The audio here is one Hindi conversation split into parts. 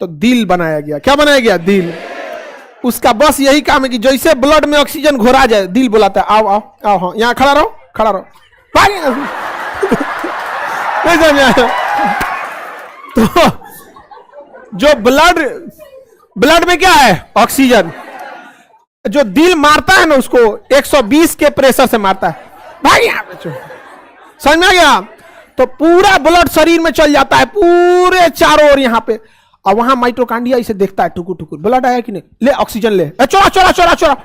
तो दिल बनाया गया। क्या बनाया गया? दिल। उसका बस यही काम है कि जैसे ब्लड में ऑक्सीजन घोरा जाए, दिल बुलाता है आओ आओ आओ, हाँ यहाँ खड़ा रहो, खड़ा रहो। नहीं समझा? तो जो ब्लड में क्या है? ऑक्सीजन। जो दिल मारता है ना उसको 120 के प्रेशर से मारता है। भाई समझ में आ गया? तो पूरा ब्लड शरीर में चल जाता है, पूरे चारों ओर यहाँ पे। और वहां माइटोकांड्रिया इसे देखता है, टुकुर टुकुर ब्लड आया कि नहीं, ले ऑक्सीजन ले, चोरा चोरा चोरा चोरा,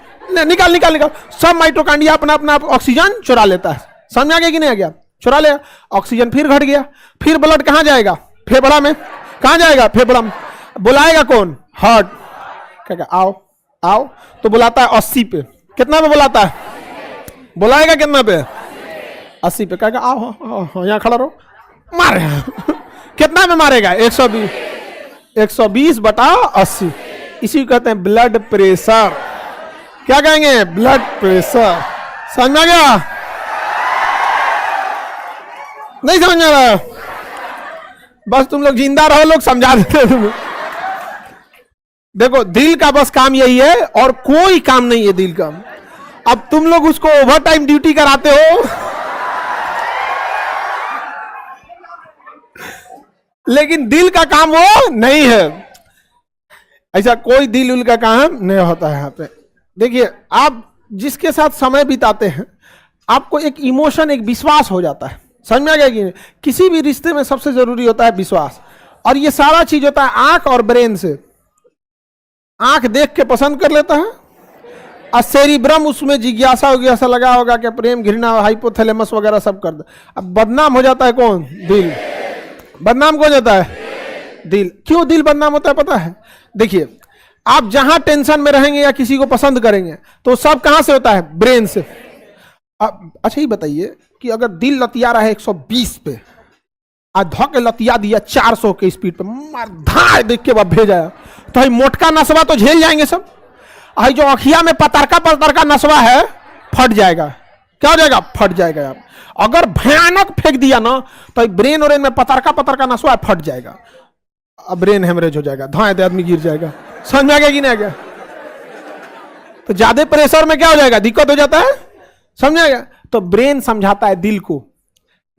निकाल निकाल निकाल। सब माइटोकांड्रिया अपना अपना ऑक्सीजन चुरा लेता है। समझ में आ गया कि नहीं आ गया? चुरा ले, ऑक्सीजन फिर घट गया। फिर ब्लड कहां जाएगा? फेफड़ा में। कहां जाएगा? फेफड़ा में। बुलाएगा कौन? हार्ट। क्या आओ आओ, तो बुलाता है 80 पे। कितना पे बुलाता है? बुलाएगा कितना पे? 80 पे। कहेगा आओ यहाँ खड़ा रहो, मारे। कितना में मारेगा? 120। 120 बटा 80, इसी को कहते हैं ब्लड प्रेशर। क्या कहेंगे? Blood pressure. समझ में आ गया? नहीं समझ में आ रहा? बस तुम लोग जिंदा रहो, लोग समझा देते तुम्हें। देखो दिल का बस काम यही है और कोई काम नहीं है दिल का। अब तुम लोग उसको ओवर टाइम ड्यूटी कराते हो, लेकिन दिल का काम वो नहीं है। ऐसा कोई दिल उल का काम नहीं होता है यहाँ पे। देखिए आप जिसके साथ समय बिताते हैं, आपको एक इमोशन, एक विश्वास हो जाता है। समझ में आ गया कि नहीं? किसी भी रिश्ते में सबसे जरूरी होता है विश्वास, और ये सारा चीज होता है आंख और ब्रेन से। आंख देख के पसंद कर लेता है, और सेरिब्रम उसमें जिज्ञासा उज्ञासा लगा होगा कि प्रेम, घृणा, हाइपोथैलेमस वगैरह सब कर दे। अब बदनाम हो जाता है कौन? दिल। बदनाम कौन जाता है? दिल। क्यों दिल बदनाम होता है पता है? देखिए आप जहां टेंशन में रहेंगे या किसी को पसंद करेंगे तो सब कहां से होता है? ब्रेन से। अच्छा ये बताइए कि अगर दिल लतिया रहा है 120 पे, आज धोके लतिया दिया 400 के स्पीड पे, मार धार देख के भेजा, तो भाई मोटका नसवा तो झेल जाएंगे सब। आई जो अखिया में पतरका नसवा है फट जाएगा। क्या हो जाएगा? फट जाएगा। आप अगर भयानक फेंक दिया ना तो ब्रेन और में पतरका नसवा फट जाएगा, अब ब्रेन हेमरेज हो जाएगा, धाए आदमी गिर जाएगा। समझ में आ गया कि नहीं आ गया? तो ज्यादा प्रेशर में क्या हो जाएगा? दिक्कत हो जाता है। समझ आ गया? तो ब्रेन समझाता है दिल को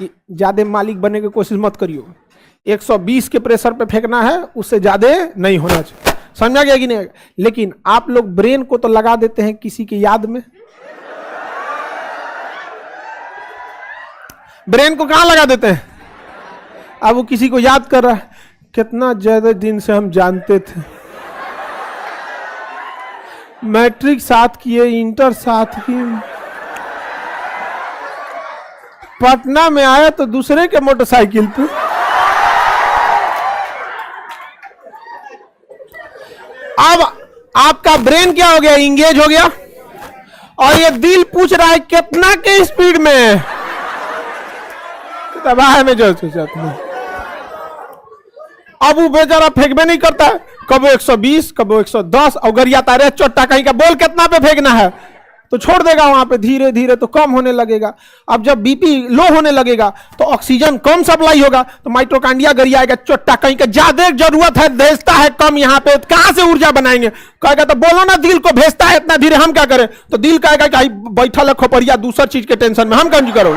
कि ज्यादा मालिक बनने की कोशिश मत करियो, 120 के प्रेशर पे फेंकना है, उससे ज्यादा नहीं होना चाहिए। समझा गया कि नहीं? लेकिन आप लोग ब्रेन को तो लगा देते हैं किसी की याद में। ब्रेन को कहां लगा देते हैं? अब वो किसी को याद कर रहा है, कितना ज्यादा दिन से हम जानते थे, मैट्रिक साथ किए, इंटर साथ किए, पटना में आया तो दूसरे के मोटरसाइकिल पे। अब आपका ब्रेन क्या हो गया? इंगेज हो गया, और ये दिल पूछ रहा है कितना के स्पीड में, तबाह में जो अब वो बेचारा फेंकबे नहीं करता है, कब 120 कब 110, और गरियाता रे चोट्टा कहीं का, बोल कितना पे फेंकना है, तो छोड़ देगा वहां पे। धीरे धीरे तो कम होने लगेगा। अब जब बीपी लो होने लगेगा तो ऑक्सीजन कम सप्लाई होगा, तो माइटोकांड्रिया गरियाएगा, चोट्टा कहीं का ज्यादा जरूरत है, भेजता है कम, यहाँ पे कहां से ऊर्जा बनाएंगे? कहेगा तो बोलो ना दिल को भेजता है इतना धीरे, हम क्या करें? तो दिल कहेगा कि बैठा है खोपड़िया दूसर चीज के टेंशन में, हम कौन करो।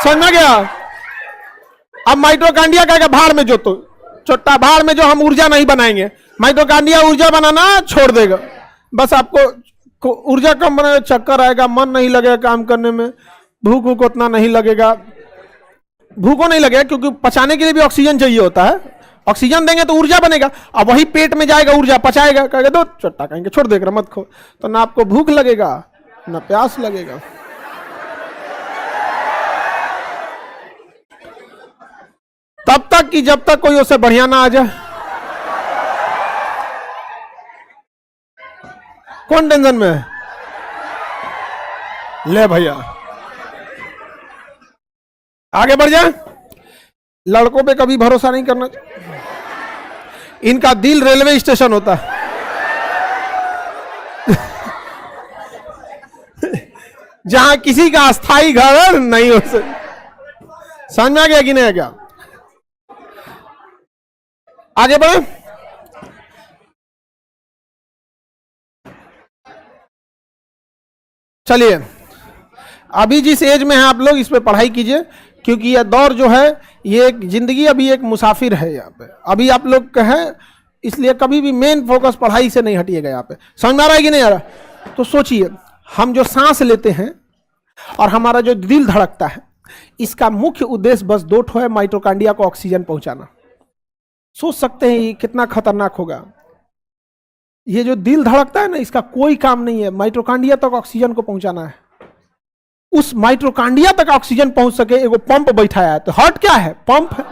समझ में गया? अब माइटोकांड्रिया कहेगा भाड़ में जो, तो चोट्टा भाड़ में जो, हम ऊर्जा नहीं बनाएंगे। माइटोकांड्रिया ऊर्जा बनाना छोड़ देगा, बस आपको ऊर्जा कम बनाने, चक्कर आएगा, मन नहीं लगेगा काम करने में, भूख उतना नहीं लगेगा। भूख नहीं लगेगा क्योंकि पचाने के लिए भी ऑक्सीजन चाहिए होता है। ऑक्सीजन देंगे तो ऊर्जा बनेगा, अब वही पेट में जाएगा, ऊर्जा पचाएगा, कहेगा दो चट्टा कहेंगे, छोड़ देगा मत खो, तो ना आपको भूख लगेगा ना प्यास लगेगा। तब तक कि जब तक कोई उससे बढ़िया ना आ जाए। कौन टेंशन में है? ले भैया आगे बढ़ जाए। लड़कों पे कभी भरोसा नहीं करना चाहिए, इनका दिल रेलवे स्टेशन होता है। जहां किसी का अस्थाई घर नहीं हो सकता। समझ में आ गया कि नहीं? क्या आगे बढ़े। चलिए, अभी जिस एज में है आप लोग इस पे पढ़ाई कीजिए, क्योंकि यह दौर जो है ये एक जिंदगी अभी एक मुसाफिर है यहाँ पे, अभी आप लोग का है, इसलिए कभी भी मेन फोकस पढ़ाई से नहीं हटिएगा। यहाँ पे समझ में आ रहा है कि नहीं आ रहा? तो सोचिए, हम जो सांस लेते हैं और हमारा जो दिल धड़कता है, इसका मुख्य उद्देश्य बस दो ठो है, माइटोकांड्रिया को ऑक्सीजन पहुंचाना। सोच सकते हैं ये कितना खतरनाक होगा। ये जो दिल धड़कता है ना, इसका कोई काम नहीं है, माइटोकांड्रिया तक ऑक्सीजन को पहुंचाना है। उस माइटोकांड्रिया तक ऑक्सीजन पहुंच सके, एगो पंप बैठाया है। तो हार्ट क्या है? पंप है।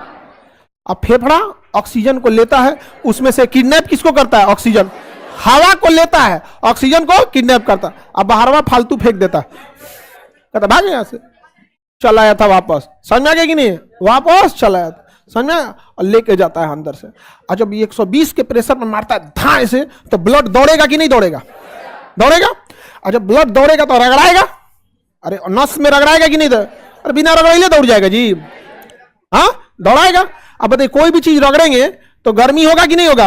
अब फेफड़ा ऑक्सीजन को लेता है, उसमें से किडनैप किसको करता है? ऑक्सीजन। हवा को लेता है, ऑक्सीजन को किडनैप करता है। अब बाहरवा फालतू फेंक देता है, कहता भाग यहां से, चला आया था वापस। समझ में आ गया कि नहीं? वापस चला आया था, समझ में? और लेके जाता है अंदर से। और जब 120 के प्रेशर में मारता है धाए से, तो ब्लड दौड़ेगा कि नहीं दौड़ेगा? दौड़ेगा। और जब ब्लड दौड़ेगा तो रगड़ाएगा, अरे नस में रगड़ाएगा कि नहीं? अरे बिना रगड़ाइले दौड़ जाएगा जी, हाँ दौड़ाएगा। अब बताइए, कोई भी चीज रगड़ेंगे तो गर्मी होगा कि नहीं होगा?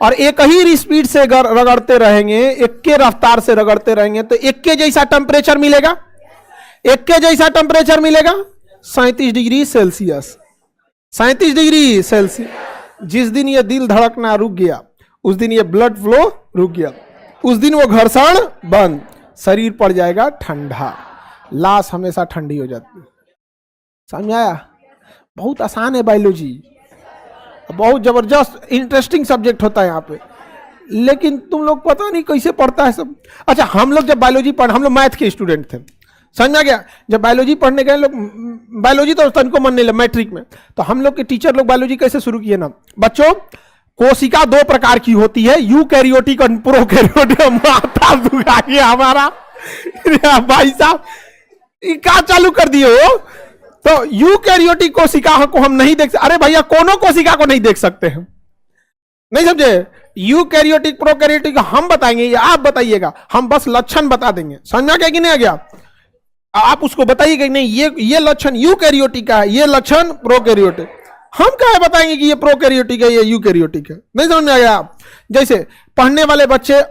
और एक ही स्पीड से रगड़ते रहेंगे, एक के रफ्तार से रगड़ते रहेंगे, तो एक के जैसा टेम्परेचर मिलेगा। एक के जैसा टेम्परेचर मिलेगा 37 डिग्री सेल्सियस। 37 degree Celsius. जिस दिन ये दिल धड़कना रुक गया, उस दिन ये ब्लड फ्लो रुक गया, उस दिन वो घर्षण बंद, शरीर पड़ जाएगा ठंडा, लाश हमेशा ठंडी हो जाती है। समझ आया? बहुत आसान है बायोलॉजी, बहुत जबरदस्त इंटरेस्टिंग सब्जेक्ट होता है यहाँ पे, लेकिन तुम लोग पता नहीं कैसे पढ़ता है सब। अच्छा, हम लोग जब बायोलॉजी हम लोग मैथ के स्टूडेंट थे, समझ में आ गया? जब बायोलॉजी पढ़ने गए लोग, बायोलॉजी तो तनको मन नहीं लगा मैट्रिक में, तो हम लोग के टीचर लोग बायोलॉजी कैसे शुरू किए ना, बच्चों कोशिका दो प्रकार की होती है, यूकैरियोटिक और प्रोकैरियोटिक। माथा दुखा गया हमारा भाई साहब, क्या चालू कर दिए हो? तो यूकैरियोटिक कोशिका को हम नहीं देख सकते। अरे भैया, कोनो कोशिका को नहीं देख सकते हैं, नहीं समझे? यूकैरियोटिक प्रोकैरियोटिक हम बताएंगे या आप बताइएगा, हम बस लक्षण बता देंगे। समझ में आ गया कि नहीं आ गया? आप उसको बताइएगा नहीं, ये लक्षण यूकैरियोटिक का है, ये लक्षण प्रोकैरियोटिक। हम क्या बताएंगे कि ये प्रोकैरियोटिक है, ये यूकैरियोटिक है? नहीं समझ में आ गया? जैसे पढ़ने वाले बच्चे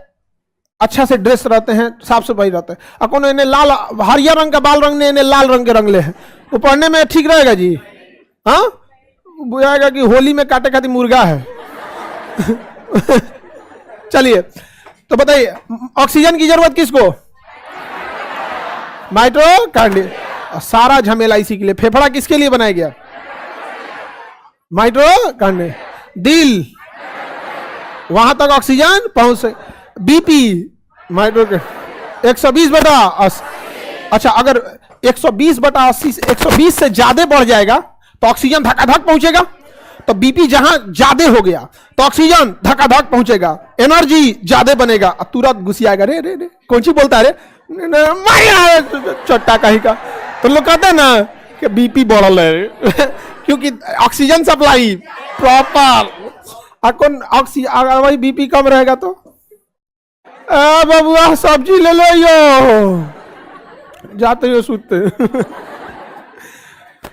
अच्छा से ड्रेस रहते हैं, साफ सफाई रहते हैं, अकोन इन्हें लाल हरियर रंग का बाल रंग ने, इन्हें लाल रंग के रंगले हैं, वो पढ़ने में ठीक रहेगा जी? हाँ, बुझाएगा कि होली में काटे खाती मुर्गा है। चलिए, तो बताइए ऑक्सीजन की जरूरत किसको? माइटोकांड्रिया। सारा झमेला इसी के लिए। फेफड़ा किसके लिए बनाया गया? माइटोकांड्रिया। दिल, वहां तक ऑक्सीजन पहुंच से। BP mitochondria 120/80। अच्छा, अगर 120/80 120 से ज्यादा बढ़ जाएगा तो ऑक्सीजन धकाधक पहुंचेगा, तो बीपी जहां ज्यादा हो गया तो ऑक्सीजन धकाधक पहुंचेगा, एनर्जी ज्यादा बनेगा। अब तुरंत घुसियाएगा, रे रे रे कौन सी बोलता है रे, चट्टा कहीं का। तो लोग कहते हैं ना कि बीपी बढ़ल है क्योंकि ऑक्सीजन सप्लाई प्रॉपर। अकन ऑक्सीजन, अगर वही बीपी कम रहेगा तो बबुआ सब्जी ले लो यो, जाते हो सूते।